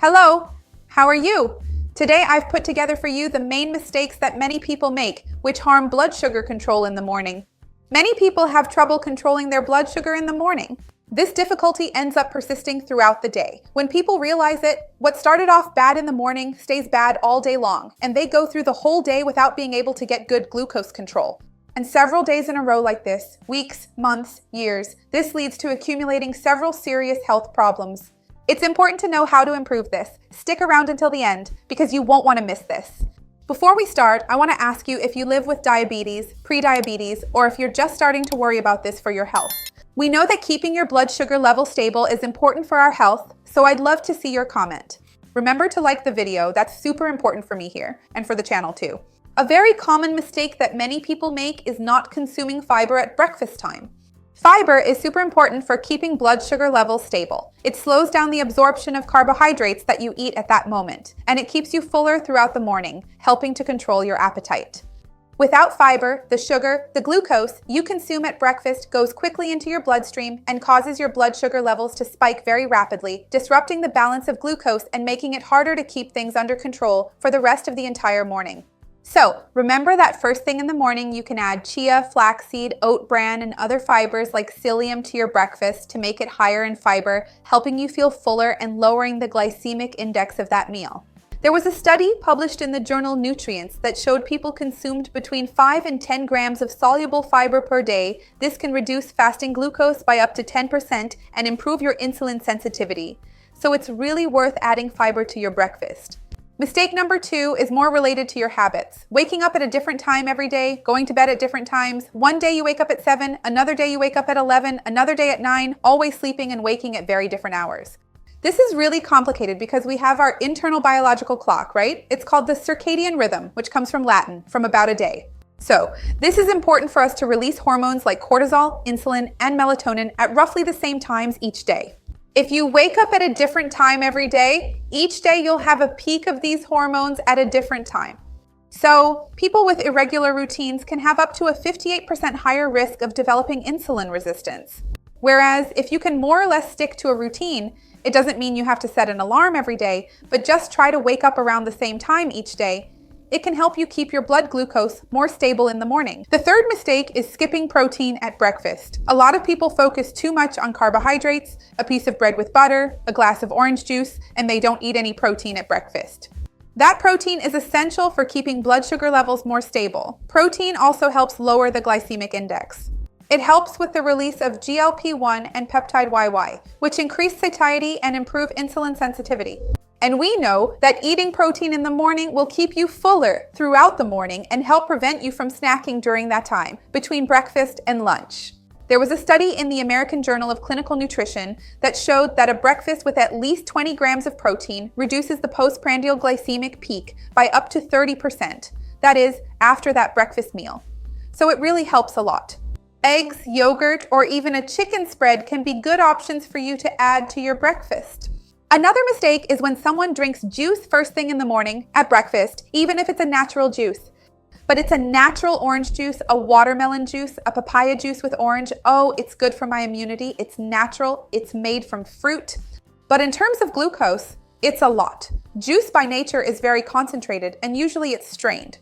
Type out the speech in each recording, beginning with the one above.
Hello, how are you? Today I've put together for you the main mistakes that many people make, which harm blood sugar control in the morning. Many people have trouble controlling their blood sugar in the morning. This difficulty ends up persisting throughout the day. When people realize it, what started off bad in the morning stays bad all day long, and they go through the whole day without being able to get good glucose control. And several days in a row like this, weeks, months, years, this leads to accumulating several serious health problems. It's important to know how to improve this. Stick around until the end because you won't want to miss this. Before we start, I want to ask you if you live with diabetes, pre-diabetes, or if you're just starting to worry about this for your health. We know that keeping your blood sugar level stable is important for our health, so I'd love to see your comment. Remember to like the video, that's super important for me here, and for the channel too. A very common mistake that many people make is not consuming fiber at breakfast time. Fiber is super important for keeping blood sugar levels stable. It slows down the absorption of carbohydrates that you eat at that moment, and it keeps you fuller throughout the morning, helping to control your appetite. Without fiber, the sugar, the glucose you consume at breakfast goes quickly into your bloodstream and causes your blood sugar levels to spike very rapidly, disrupting the balance of glucose and making it harder to keep things under control for the rest of the entire morning. So, remember that first thing in the morning you can add chia, flaxseed, oat bran, and other fibers like psyllium to your breakfast to make it higher in fiber, helping you feel fuller and lowering the glycemic index of that meal. There was a study published in the journal Nutrients that showed people consumed between 5 and 10 grams of soluble fiber per day. This can reduce fasting glucose by up to 10% and improve your insulin sensitivity. So it's really worth adding fiber to your breakfast. Mistake number 2 is more related to your habits. Waking up at a different time every day, going to bed at different times. One day you wake up at 7, another day you wake up at 11, another day at 9, always sleeping and waking at very different hours. This is really complicated because we have our internal biological clock, right? It's called the circadian rhythm, which comes from Latin, from about a day. So, this is important for us to release hormones like cortisol, insulin, and melatonin at roughly the same times each day. If you wake up at a different time every day, each day you'll have a peak of these hormones at a different time. So, people with irregular routines can have up to a 58% higher risk of developing insulin resistance. Whereas, if you can more or less stick to a routine, it doesn't mean you have to set an alarm every day, but just try to wake up around the same time each day. It can help you keep your blood glucose more stable in the morning. The third mistake is skipping protein at breakfast. A lot of people focus too much on carbohydrates, a piece of bread with butter, a glass of orange juice, and they don't eat any protein at breakfast. That protein is essential for keeping blood sugar levels more stable. Protein also helps lower the glycemic index. It helps with the release of GLP-1 and peptide YY, which increase satiety and improve insulin sensitivity. And we know that eating protein in the morning will keep you fuller throughout the morning and help prevent you from snacking during that time, between breakfast and lunch. There was a study in the American Journal of Clinical Nutrition that showed that a breakfast with at least 20 grams of protein reduces the postprandial glycemic peak by up to 30%. That is, after that breakfast meal. So it really helps a lot. Eggs, yogurt, or even a chicken spread can be good options for you to add to your breakfast. Another mistake is when someone drinks juice first thing in the morning at breakfast, even if it's a natural juice. But it's a natural orange juice, a watermelon juice, a papaya juice with orange. Oh, it's good for my immunity. It's natural. It's made from fruit. But in terms of glucose, it's a lot. Juice by nature is very concentrated, and usually it's strained.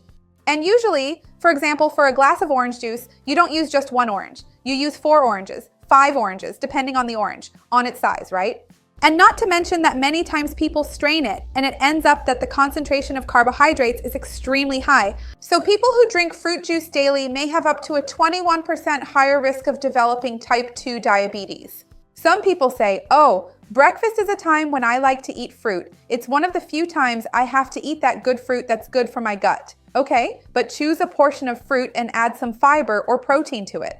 And usually, for example, for a glass of orange juice, you don't use just one orange. You use 4 oranges, 5 oranges, depending on the orange, on its size, right? And not to mention that many times people strain it, and it ends up that the concentration of carbohydrates is extremely high. So people who drink fruit juice daily may have up to a 21% higher risk of developing type 2 diabetes. Some people say, oh, breakfast is a time when I like to eat fruit. It's one of the few times I have to eat that good fruit that's good for my gut. Okay, but choose a portion of fruit and add some fiber or protein to it.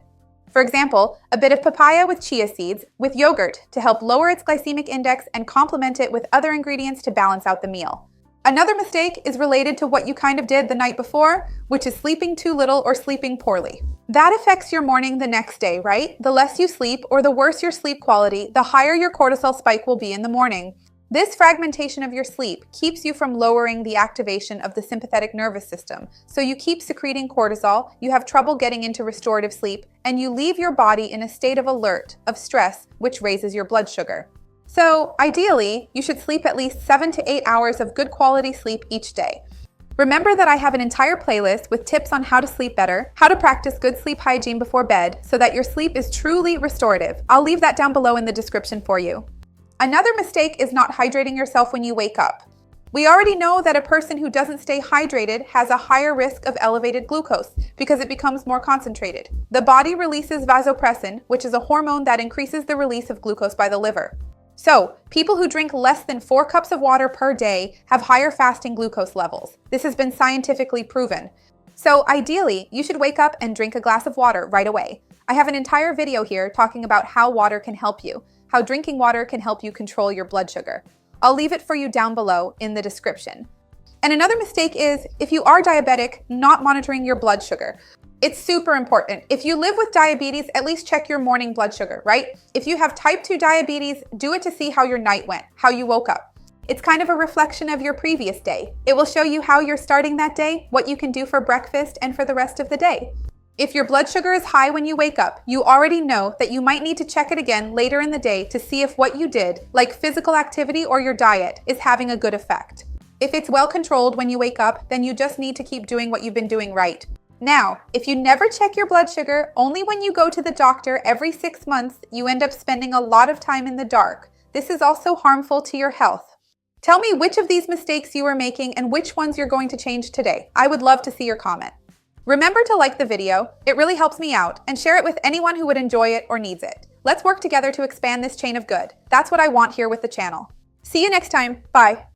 For example, a bit of papaya with chia seeds with yogurt to help lower its glycemic index and complement it with other ingredients to balance out the meal. Another mistake is related to what you kind of did the night before, which is sleeping too little or sleeping poorly. That affects your morning the next day, right? The less you sleep or the worse your sleep quality, the higher your cortisol spike will be in the morning. This fragmentation of your sleep keeps you from lowering the activation of the sympathetic nervous system. So you keep secreting cortisol, you have trouble getting into restorative sleep, and you leave your body in a state of alert, of stress, which raises your blood sugar. So ideally, you should sleep at least 7 to 8 hours of good quality sleep each day. Remember that I have an entire playlist with tips on how to sleep better, how to practice good sleep hygiene before bed so that your sleep is truly restorative. I'll leave that down below in the description for you. Another mistake is not hydrating yourself when you wake up. We already know that a person who doesn't stay hydrated has a higher risk of elevated glucose because it becomes more concentrated. The body releases vasopressin, which is a hormone that increases the release of glucose by the liver. So, people who drink less than 4 cups of water per day have higher fasting glucose levels. This has been scientifically proven. So, ideally, you should wake up and drink a glass of water right away. I have an entire video here talking about how water can help you, how drinking water can help you control your blood sugar. I'll leave it for you down below in the description. And another mistake is, if you are diabetic, not monitoring your blood sugar. It's super important. If you live with diabetes, at least check your morning blood sugar, right? If you have type 2 diabetes, do it to see how your night went, how you woke up. It's kind of a reflection of your previous day. It will show you how you're starting that day, what you can do for breakfast, and for the rest of the day. If your blood sugar is high when you wake up, you already know that you might need to check it again later in the day to see if what you did, like physical activity or your diet, is having a good effect. If it's well controlled when you wake up, then you just need to keep doing what you've been doing right. Now, if you never check your blood sugar, only when you go to the doctor every 6 months, you end up spending a lot of time in the dark. This is also harmful to your health. Tell me which of these mistakes you are making and which ones you're going to change today. I would love to see your comment. Remember to like the video, it really helps me out, and share it with anyone who would enjoy it or needs it. Let's work together to expand this chain of good. That's what I want here with the channel. See you next time. Bye.